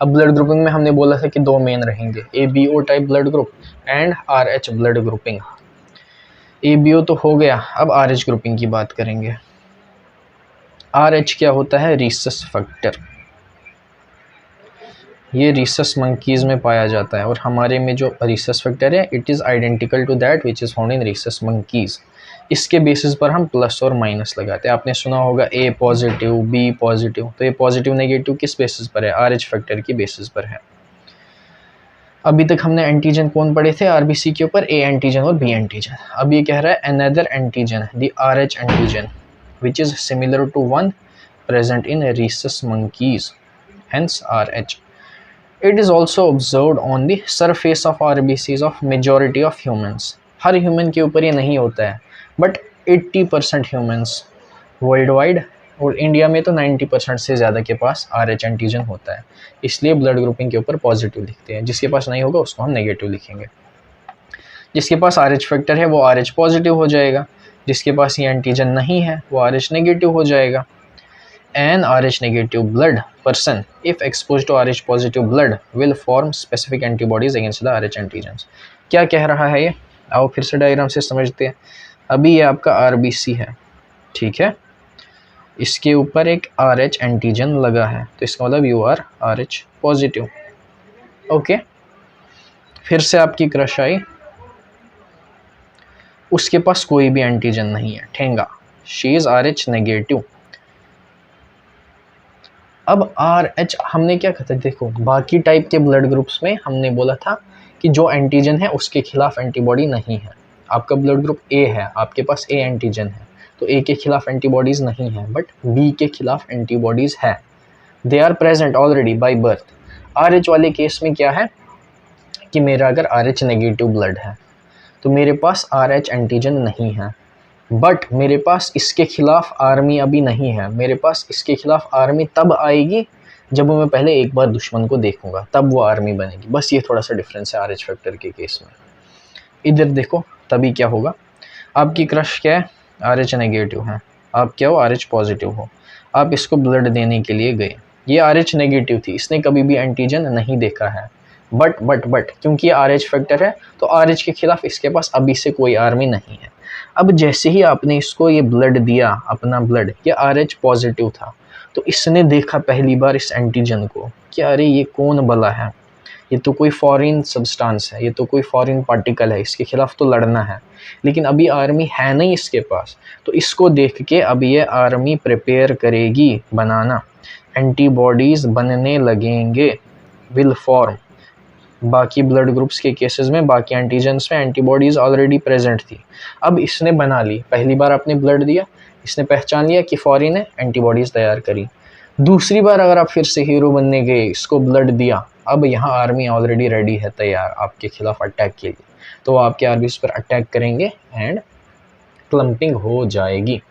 अब blood grouping में हमने बोला था कि दो मेन रहेंगे, ABO type blood group and RH blood grouping. ABO तो हो गया, अब RH ग्रुपिंग की बात करेंगे। RH क्या होता है? Rhesus factor. ये रीसस मंकीज़ में पाया जाता है और हमारे में जो रीसस फैक्टर है it is identical to that which is found in rhesus monkeys. इसके बेसिस पर हम प्लस और माइनस लगाते हैं। आपने सुना होगा A पॉजिटिव, B पॉजिटिव, तो ये पॉजिटिव नेगेटिव किस बेसिस पर है? RH फैक्टर की बेसिस पर है। अभी तक हमने एंटीजन कौन पढ़े थे RBC के ऊपर? A एंटीजन और B एंटीजन। अब ये कह रहा है another antigen the RH antigen which is similar to one present in rhesus monkeys, hence RH. It is also observed on the surface of RBCs of majority of humans. Her human के ऊपर ये नहीं होता है, but 80% humans world wide और India में तो 90% से ज़्यादा के पास RH एंटीजन होता है। इसलिए ब्लड ग्रुपिंग के ऊपर पॉजिटिव लिखते हैं, जिसके पास नहीं होगा उसको हम नेगेटिव लिखेंगे। जिसके पास RH फैक्टर है वो RH पॉजिटिव हो जाएगा, जिसके पास ये एंटीजन नहीं है वो RH नेगेटिव हो जाएगा। An RH negative blood person, if exposed to RH positive blood, will form specific antibodies against the RH antigens. क्या कह रहा है ये? आओ फिर से डायग्राम से समझते हैं। अभी ये आपका RBC है, ठीक है, इसके ऊपर एक RH एंटीजन लगा है, तो इसका मतलब you are RH positive. Okay, फिर से आपकी क्रश आई, उसके पास कोई भी एंटीजन नहीं है, ठेंगा, शी इज RH नेगेटिव। अब RH हमने क्या कहते हैं, देखो बाकी टाइप के ब्लड ग्रुप्स में हमने बोला था कि जो एंटीजन है उसके खिलाफ एंटीबॉडी नहीं है। आपका ब्लड ग्रुप A है, आपके पास A एंटीजन है, तो A के खिलाफ एंटीबॉडीज़ नहीं है, बट B के खिलाफ एंटीबॉडीज़ है, they are present already by birth. RH वाले केस में क्या है कि मेरा अगर RH नेगेटिव ब्लड है तो मेरे पास RH एंटीजन नहीं है, बट मेरे पास इसके खिलाफ आर्मी अभी नहीं है। मेरे पास इसके खिलाफ आर्मी तब आएगी जब मैं पहले एक बार दुश्मन को देखूंगा, तब वो आर्मी बनेगी। बस ये थोड़ा सा डिफरेंस है RH फैक्टर के केस में। इधर देखो, तभी क्या होगा, आपकी क्रश क्या है? RH नेगेटिव है, आप क्या हो? RH पॉजिटिव हो। आप इसको ब्लड देने के लिए गए, ये RH नेगेटिव थी, इसने कभी भी एंटीजन नहीं देखा है, बट क्योंकि ये RH फैक्टर है तो RH के खिलाफ इसके पास अभी से कोई आर्मी नहीं है। अब जैसे ही आपने इसको ये ब्लड दिया, अपना ब्लड, ये RH पॉजिटिव था, तो इसने देखा पहली बार इस एंटीजन को कि अरे ये कौन बला है, ये तो कोई फॉरेन सब्सटेंस है, ये तो कोई फॉरेन पार्टिकल है, इसके खिलाफ तो लड़ना है। लेकिन अभी आर्मी है नहीं इसके पास, तो इसको देख के अब ये आर्मी प्रिपेयर करेगी बनाना, एंटीबॉडीज़ बनने लगेंगे, विल फॉर्म। बाकी ब्लड ग्रुप्स के केसेस में, बाकी एंटीजन्स में एंटीबॉडीज़ ऑलरेडी प्रेजेंट थी, अब इसने बना ली। पहली बार आपने ब्लड दिया, इसने पहचान लिया कि फॉरेन है, एंटीबॉडीज़ तैयार करी। दूसरी बार अगर आप फिर से हीरो बनने गए, इसको ब्लड दिया, अब यहाँ आर्मी ऑलरेडी रेडी है, तैयार आपके खिलाफ अटैक के लिए, तो वो आपके आर्मीज पर अटैक करेंगे एंड क्लम्पिंग हो जाएगी।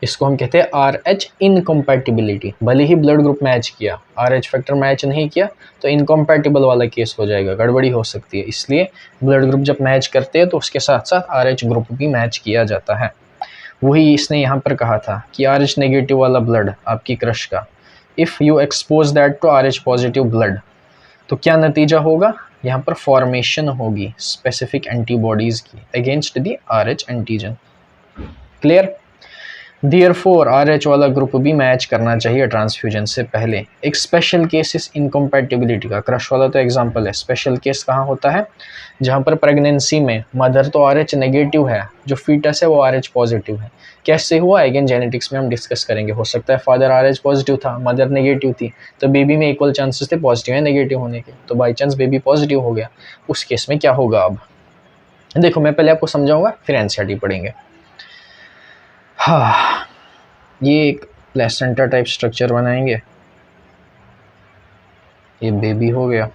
इसको हम कहते हैं RH इनकम्पैटिबिलिटी। भले ही ब्लड ग्रुप मैच किया, RH फैक्टर मैच नहीं किया तो इनकम्पैटिबल वाला केस हो जाएगा, गड़बड़ी हो सकती है। इसलिए ब्लड ग्रुप जब मैच करते हैं तो उसके साथ साथ RH ग्रुप भी मैच किया जाता है। वही इसने यहाँ पर कहा था कि RH नेगेटिव वाला ब्लड आपकी क्रश का, if you expose that to RH positive blood, तो क्या नतीजा होगा, यहाँ पर फॉर्मेशन होगी स्पेसिफिक एंटीबॉडीज़ की against the RH antigen. Clear? Therefore, RH वाला ग्रुप भी मैच करना चाहिए ट्रांसफ्यूजन से पहले। एक स्पेशल केस इस इनकम्पैटिबिलिटी का, क्रश वाला तो एग्जांपल है, स्पेशल केस कहाँ होता है, जहाँ पर प्रेगनेंसी में मदर तो RH नेगेटिव है, जो फीटस है वो RH पॉजिटिव है। कैसे हुआ, अगेन जेनेटिक्स में हम डिस्कस करेंगे। हो सकता है फादर RH पॉजिटिव था, मदर नेगेटिव थी, तो बेबी में इक्वल चांसेस थे पॉजिटिव या नेगेटिव होने के, तो बाई चांस बेबी पॉजिटिव हो गया। उस केस में क्या होगा, अब देखो मैं पहले आपको समझाऊंगा फिर एनसीईआरटी पढ़ेंगे। हाँ, ये एक प्लेसेंटा टाइप स्ट्रक्चर बनाएंगे, ये बेबी हो गया,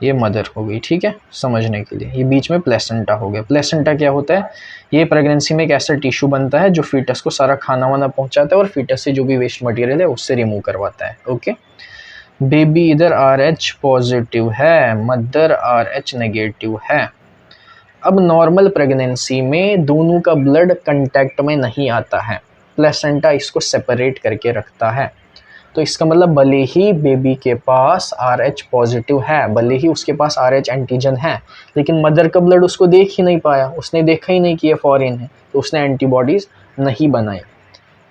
ये मदर हो गई, ठीक है समझने के लिए। ये बीच में प्लेसेंटा हो गया। प्लेसेंटा क्या होता है, ये प्रेगनेंसी में एक ऐसा टिश्यू बनता है जो फीटस को सारा खाना वाना पहुंचाता है और फीटस से जो भी वेस्ट मटेरियल है उससे रिमूव करवाता है। ओके, बेबी इधर RH पॉजिटिव है, मदर RH नेगेटिव है। अब नॉर्मल प्रेगनेंसी में दोनों का ब्लड कांटेक्ट में नहीं आता है, प्लेसेंटा इसको सेपरेट करके रखता है। तो इसका मतलब भले ही बेबी के पास RH पॉजिटिव है, भले ही उसके पास RH एंटीजन है, लेकिन मदर का ब्लड उसको देख ही नहीं पाया, उसने देखा ही नहीं कि ये फॉरेन है, तो उसने एंटीबॉडीज़ नहीं बनाई।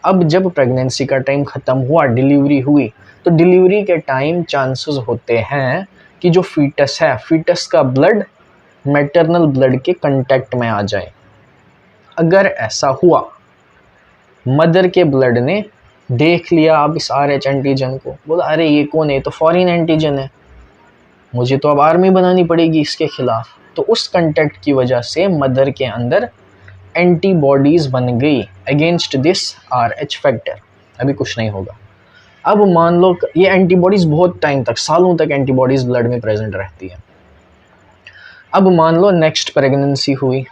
अब जब प्रेगनेंसी का टाइम ख़त्म हुआ, डिलीवरी हुई, तो डिलीवरी के टाइम चांसेस होते हैं कि जो फीटस है, फीटस का ब्लड मैटरनल ब्लड के कांटेक्ट में आ जाए। अगर ऐसा हुआ, मदर के ब्लड ने देख लिया अब इस RH एंटीजन को, बोला अरे ये कौन है, तो फॉरेन एंटीजन है, मुझे तो अब आर्मी बनानी पड़ेगी इसके खिलाफ, तो उस कांटेक्ट की वजह से मदर के अंदर एंटीबॉडीज़ बन गई अगेंस्ट दिस RH फैक्टर। अभी कुछ नहीं होगा। अब मान लो ये एंटीबॉडीज़ बहुत टाइम तक, सालों तक एंटीबॉडीज़ ब्लड में प्रेजेंट रहती है। अब मान लो नेक्स्ट प्रेगनेंसी हुई,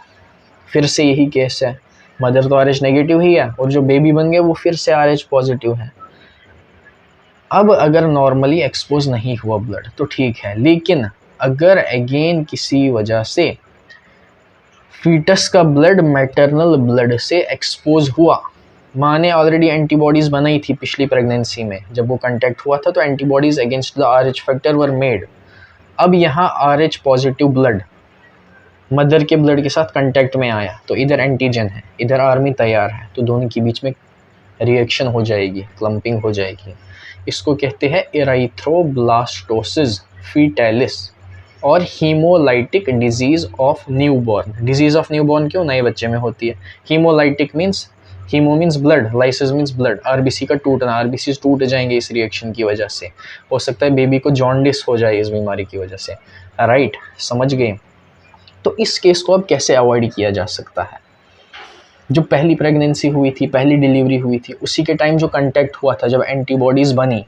फिर से यही केस है, मदर तो RH नेगेटिव ही है और जो बेबी बन गए वो फिर से RH पॉजिटिव है। अब अगर नॉर्मली एक्सपोज नहीं हुआ ब्लड तो ठीक है, लेकिन अगर अगेन किसी वजह से फीटस का ब्लड मैटरनल ब्लड से एक्सपोज हुआ, माँ ने ऑलरेडी एंटीबॉडीज़ बनाई थी पिछली प्रेगनेंसी में, जब वो कांटेक्ट हुआ था तो antibodies against the RH factor were made. अब यहाँ RH पॉजिटिव ब्लड मदर के ब्लड के साथ कांटेक्ट में आया, तो इधर एंटीजन है, इधर आर्मी तैयार है, तो दोनों के बीच में रिएक्शन हो जाएगी, क्लम्पिंग हो जाएगी। इसको कहते हैं एराइथ्रोब्लास्टोसिस फीटैलिस और haemolytic disease of newborn. Disease of newborn क्यों, नए बच्चे में होती है। Haemolytic means, haemo means blood, lysis means blood, RBC का टूटना, RBCs टूट जाएंगे इस रिएक्शन की वजह से। हो सकता है बेबी को जॉन्डिस हो जाए इस बीमारी की वजह से, राइट, समझ गए। तो इस केस को अब कैसे अवॉइड किया जा सकता है। जो पहली प्रेगनेंसी हुई थी, पहली डिलीवरी हुई थी, उसी के टाइम जो कांटेक्ट हुआ था, जब एंटीबॉडीज़ बनी,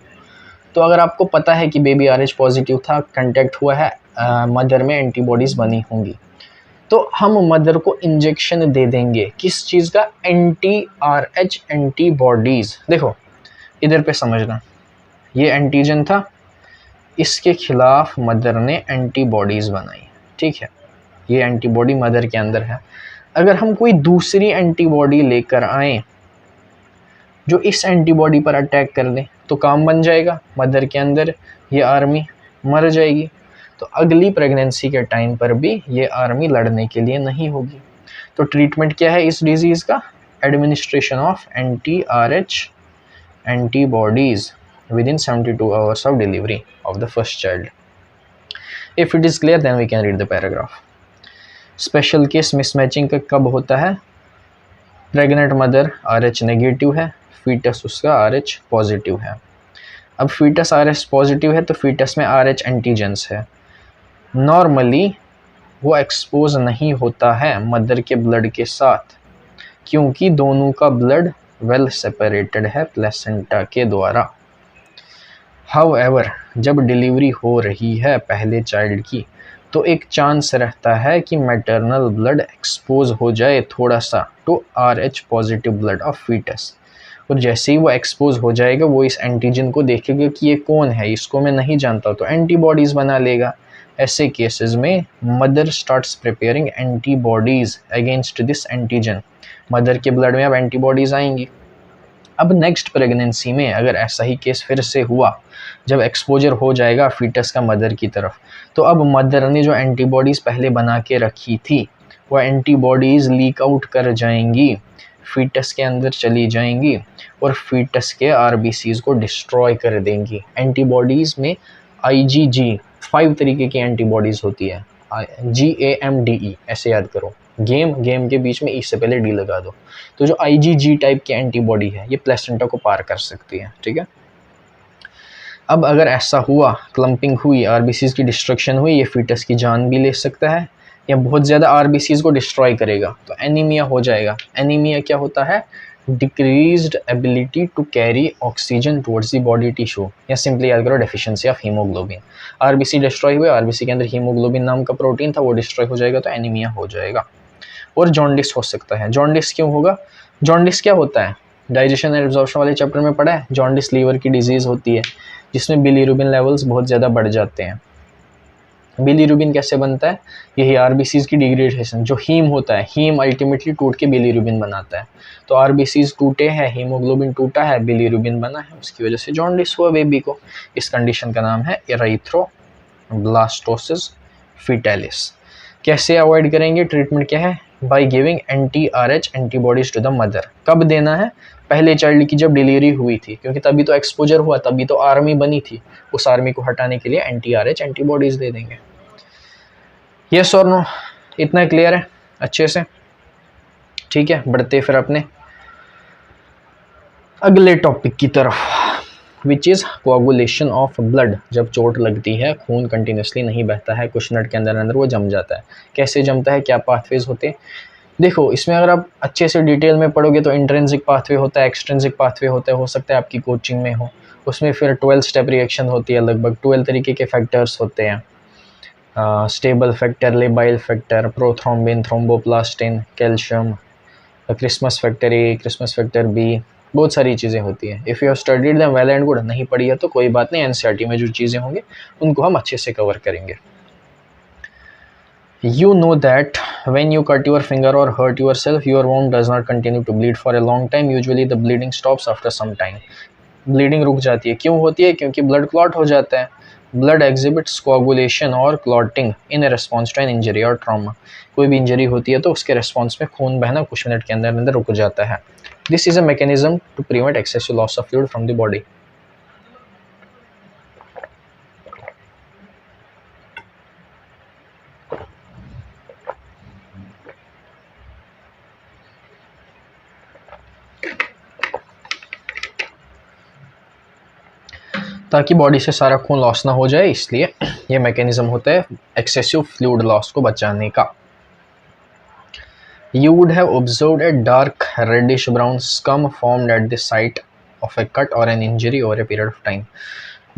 तो अगर आपको पता है कि बेबी RH पॉजिटिव था, कांटेक्ट हुआ है, मदर में एंटीबॉडीज़ बनी होंगी, तो हम मदर को इंजेक्शन दे देंगे किस चीज़ का, anti-RH एंटीबॉडीज़। देखो इधर पे समझना, ये एंटीजन था, इसके खिलाफ मदर ने एंटीबॉडीज़ बनाई, ठीक है, ये एंटीबॉडी मदर के अंदर है। अगर हम कोई दूसरी एंटीबॉडी लेकर आएँ जो इस एंटीबॉडी पर अटैक कर ले, तो काम बन जाएगा, मदर के अंदर ये आर्मी मर जाएगी, तो अगली प्रेगनेंसी के टाइम पर भी ये आर्मी लड़ने के लिए नहीं होगी। तो ट्रीटमेंट क्या है इस डिजीज़ का, administration of anti-RH antibodies within 72 hours of delivery of the first child. If it is clear, then we can read the paragraph. Special case mismatching का कब होता है, प्रेग्नेंट मदर RH नेगेटिव है, foetus उसका RH positive है। अब foetus RH positive है तो फीटस में RH एंटीजेंस है, नॉर्मली वो एक्सपोज नहीं होता है मदर के ब्लड के साथ, क्योंकि दोनों का ब्लड वेल सेपरेटेड है प्लेसेंटा के द्वारा। हाउएवर जब डिलीवरी हो रही है पहले चाइल्ड की, तो एक चांस रहता है कि मैटरनल ब्लड एक्सपोज हो जाए थोड़ा सा to RH positive blood of foetus, और जैसे ही वो एक्सपोज हो जाएगा वो इस एंटीजन को देखेगा कि ये कौन है, इसको मैं नहीं जानता, तो एंटीबॉडीज़ बना लेगा। ऐसे केसेस में mother starts preparing antibodies against this antigen, mother के ब्लड में अब एंटीबॉडीज़ आएंगी। अब नेक्स्ट प्रेगनेंसी में अगर ऐसा ही केस फिर से हुआ, जब एक्सपोजर हो जाएगा फीटस का मदर की तरफ, तो अब मदर ने जो एंटीबॉडीज़ पहले बना के रखी थी वो एंटीबॉडीज़ लीक आउट कर जाएंगी, फीटस के अंदर चली जाएंगी और फीटस के RBCs को डिस्ट्रॉय कर देंगी। एंटीबॉडीज़ में IgG 5 तरीके की एंटीबॉडीज़ होती है, GAMDE ऐसे याद करो, गेम के बीच में ई से पहले डी लगा दो। तो जो IgG टाइप की एंटीबॉडी है ये प्लेसेंटा को पार कर सकती है, ठीक है। अब अगर ऐसा हुआ, क्लम्पिंग हुई, RBCs की डिस्ट्रक्शन हुई, ये फीटस की जान भी ले सकता है या बहुत ज़्यादा RBCs को डिस्ट्रॉय करेगा, तो एनीमिया हो जाएगा। एनीमिया क्या होता है, decreased ability to carry oxygen towards the body tissue, या सिंपली याद करो deficiency of haemoglobin. RBC destroy हुए, RBC के अंदर हीमोग्लोबिन नाम का प्रोटीन था वो डिस्ट्रॉय हो जाएगा, तो एनीमिया हो जाएगा। और जॉन्डिस हो सकता है। जॉन्डिस क्यों होगा, जॉन्डिस क्या होता है, डाइजेशन एंड एब्जॉर्प्शन वाले चैप्टर में पढ़ा है। जॉन्डिस लीवर की डिजीज़ होती है जिसमें बिलीरुबिन लेवल्स बहुत ज़्यादा बढ़ जाते हैं, बिलीरुबिन कैसे बनता है? यही आरबीसीज की डिग्रेडेशन, जो हीम होता है, हीम अल्टीमेटली टूट के बिलीरुबिन बनाता है। तो आरबीसीज टूटे हैं, हीमोग्लोबिन टूटा है, बिलीरुबिन बना है, उसकी वजह से जॉन्डिस हुआ बेबी को। इस कंडीशन का नाम है एरिथ्रोब्लास्टोसिस फीटैलिस। कैसे अवॉइड करेंगे? ट्रीटमेंट क्या है? By giving anti-Rh antibodies to the mother. कब देना है? पहले चाइल्ड की जब डिलीवरी हुई थी, क्योंकि तभी तो एक्सपोजर हुआ, तभी तो आर्मी बनी थी। उस आर्मी को हटाने के लिए एंटी-आरएच एंटीबॉडीज दे देंगे। यस और नो? इतना क्लियर है अच्छे से? ठीक है, बढ़ते फिर अपने अगले टॉपिक की तरफ, which is coagulation of blood. जब चोट लगती है, खून कंटिन्यूसली नहीं बहता है, कुछ मिनट के अंदर अंदर वो जम जाता है। कैसे जमता है, क्या पाथवेज होते हैं? देखो, इसमें अगर आप अच्छे से डिटेल में पढ़ोगे तो इंट्रिंसिक पाथवे होता है, एक्सट्रिंसिक पाथवे होता है, हो सकता है आपकी कोचिंग में हो। उसमें फिर 12 स्टेप रिएक्शन होती है, लगभग 12 तरीके के फैक्टर्स होते हैं। Stable factor, labile factor, prothrombin, thromboplastin, calcium, Christmas factor A, Christmas factor B, बहुत सारी चीज़ें होती हैं। If you have studied them well and good, नहीं पढ़ी है तो कोई बात नहीं, एनसीईआरटी में जो चीज़ें होंगी उनको हम अच्छे से कवर करेंगे। You know that when you cut your finger or hurt yourself, your wound does not continue to bleed for a long time. Usually the bleeding stops after some time. Bleeding रुक जाती है। क्यों होती है? क्योंकि blood clot हो जाता है। ब्लड एग्जिबिट्स कोआगुलेशन और clotting in response to an injury और ट्रॉमा। कोई भी इंजरी होती है तो उसके रिस्पॉन्स में खून बहना कुछ मिनट के अंदर अंदर रुक जाता है। This is a mechanism to prevent excessive loss of fluid from the body. ताकि बॉडी से सारा खून लॉस ना हो जाए, इसलिए ये मैकेनिज्म होता है एक्सेसिव फ्लूइड लॉस को बचाने का। You would have observed a dark reddish brown scum formed at the site of a cut or an injury over a period of time.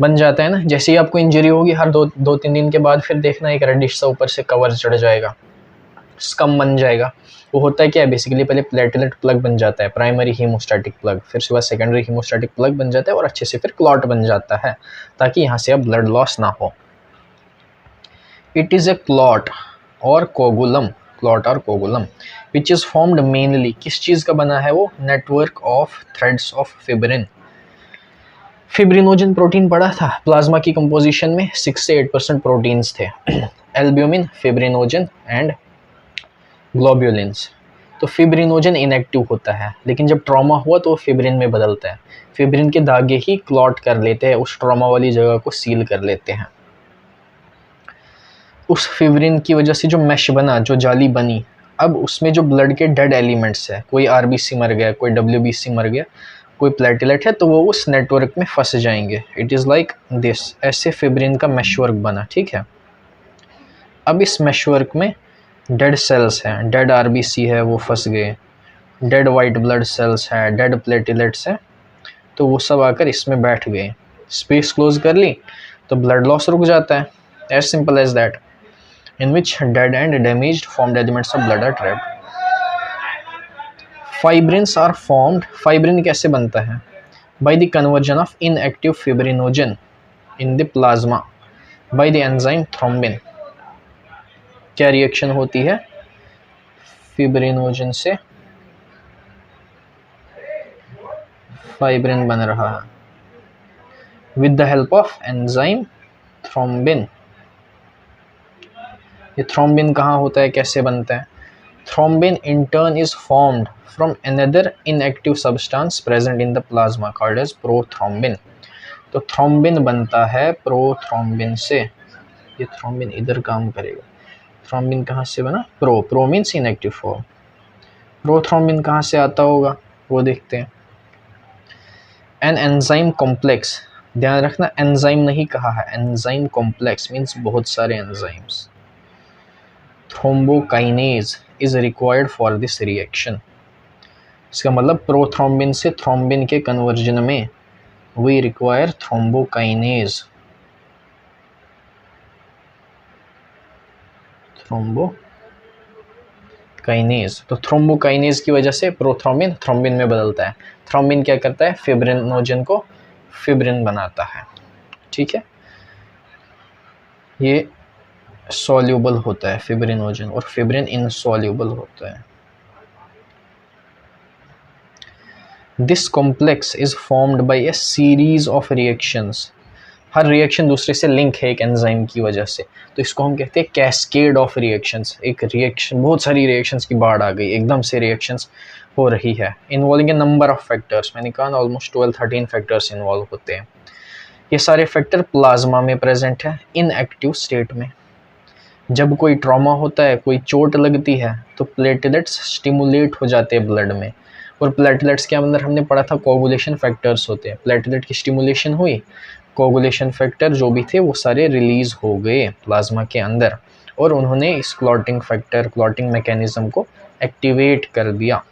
बन जाता है ना, जैसे ही आपको इंजरी होगी हर दो तीन दिन के बाद फिर देखना एक रेडिश सा ऊपर से कवर चढ़ जाएगा, स्कम बन जाएगा। वो होता है क्या है? बेसिकली पहले प्लेटलेट प्लग बन जाता है, प्राइमरी हीमोस्टैटिक प्लग, फिर उसके बाद सेकेंडरी हीमोस्टैटिक प्लग बन जाता है और अच्छे से फिर क्लॉट बन जाता है, ताकि यहाँ से अब ब्लड लॉस ना हो। इट इज़ ए क्लॉट और कोगुलम, क्लॉट और कोगुलम, विच इज़ फॉर्म्ड मेनली, किस चीज़ का बना है वो? Network of threads of fibrin. Fibrinogen protein पढ़ा था प्लाज्मा की कंपोजिशन में, 6 से 8% प्रोटीन्स थे, एल्ब्यूमिन, फिब्रिनोजन एंड ग्लोब्यूलिन्स। तो फिब्रिनोजन इनएक्टिव होता है, लेकिन जब ट्रॉमा हुआ तो वो फिब्रिन में बदलता है। फिब्रिन के धागे ही क्लॉट कर लेते हैं, उस ट्रॉमा वाली जगह को सील कर लेते हैं। उस फिब्रिन की वजह से जो मैश बना, जो जाली बनी, अब उसमें जो ब्लड के डेड एलिमेंट्स है, कोई आरबीसी मर गया, कोई डब्ल्यूबीसी मर गया, कोई प्लेटलेट है, तो वो उस नेटवर्क में फंस जाएंगे। इट इज़ लाइक दिस, ऐसे फिब्रिन का मैशवर्क बना। ठीक है, अब इस मैशवर्क में डेड सेल्स हैं, डेड आरबीसी है वो फंस गए, डेड वाइट ब्लड सेल्स हैं, डेड प्लेटलेट्स हैं, तो वो सब आकर इसमें बैठ गए। स्पेस क्लोज कर ली तो ब्लड लॉस रुक जाता है। As simple as that, in which dead and damaged formed elements of blood are trapped. Fibrins are formed. Fibrin कैसे बनता है? By the conversion of inactive fibrinogen in the plasma by the enzyme thrombin. क्या reaction होती है? Fibrinogen से fibrin बन रहा है with the help of enzyme thrombin. ये थ्रोम्बिन कहाँ होता है, कैसे बनता है? Thrombin in turn is formed from another inactive substance present in the plasma called as prothrombin. तो थ्रोम्बिन बनता है प्रोथ्रोम्बिन से। ये थ्रोम्बिन इधर काम करेगा। थ्रोम्बिन कहाँ से बना? Pro means inactive form. Prothrombin कहाँ से आता होगा वो देखते हैं। एन एंजाइम कॉम्प्लेक्स, ध्यान रखना एंजाइम नहीं कहा है, एंजाइम कॉम्प्लेक्स मीन्स बहुत सारे enzymes. Thrombokinase is required for this reaction. इसका मतलब प्रोथ्रोम्बिन से थ्रोम्बिन के कन्वर्जन में वी रिक्वायर थ्रोम्बोकाइनेज। थ्रोम्बोकाइनेज, तो थ्रोम्बोकाइनेज की वजह से प्रोथ्रोम्बिन थ्रोम्बिन में बदलता है। थ्रोम्बिन क्या करता है? फिब्रिनोजन को फिब्रिन बनाता है। ठीक है, ये सॉल्यूबल होता है फिब्रिनोजन और फिब्रिन इनसॉल्यूबल होता है। This complex is formed by A series of reactions. Her reaction दूसरे से लिंक है एक एंजाइम की वजह से, तो इसको हम कहते हैं कैस्केड ऑफ रिएक्शंस। एक रिएक्शन, बहुत सारी रिएक्शंस की बाढ़ आ गई, एकदम से रिएक्शंस हो रही है, involving A number of factors. मैंने कहा ऑलमोस्ट 12-13 फैक्टर्स इन्वॉल्व होते हैं। ये सारे फैक्टर प्लाज्मा में प्रेजेंट है इनएक्टिव स्टेट में। जब कोई ट्रॉमा होता है, कोई चोट लगती है, तो प्लेटलेट्स स्टिमुलेट हो जाते हैं ब्लड में, और प्लेटलेट्स के अंदर हमने पढ़ा था कोगुलेशन फैक्टर्स होते हैं। प्लेटलेट की स्टिमुलेशन हुई, कोगुलेशन फैक्टर जो भी थे वो सारे रिलीज हो गए प्लाज्मा के अंदर, और उन्होंने इस क्लॉटिंग फैक्टर, क्लॉटिंग मैकेनिज्म को एक्टिवेट कर दिया।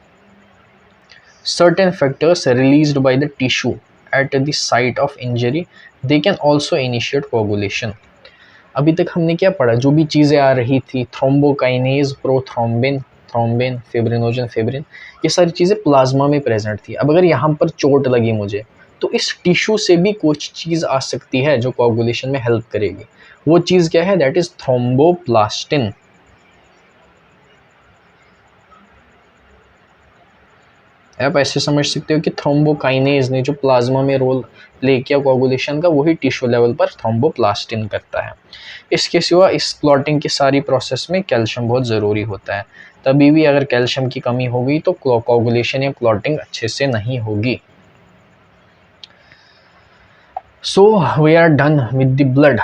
Certain factors released by the tissue at the site of injury, they can also initiate coagulation. अभी तक हमने क्या पढ़ा, जो भी चीज़ें आ रही थी, thrombokinase, prothrombin, thrombin, fibrinogen, fibrin, ये सारी चीज़ें प्लाज्मा में प्रेजेंट थी। अब अगर यहाँ पर चोट लगी मुझे, तो इस टिश्यू से भी कुछ चीज़ आ सकती है जो कोगुलेशन में हेल्प करेगी। वो चीज़ क्या है? That is thromboplastin. आप ऐसे समझ सकते हो कि थ्रोम्बोकाइनेज ने जो प्लाज्मा में रोल प्ले किया कोगुलेशन का, वही टिश्यू लेवल पर थ्रोम्बोप्लास्टिन करता है। इसके सिवा इस क्लॉटिंग की सारी प्रोसेस में कैल्शियम बहुत ज़रूरी होता है। तभी भी अगर कैल्शियम की कमी होगी तो कोगुलेशन या क्लॉटिंग अच्छे से नहीं होगी। So we are done with the blood.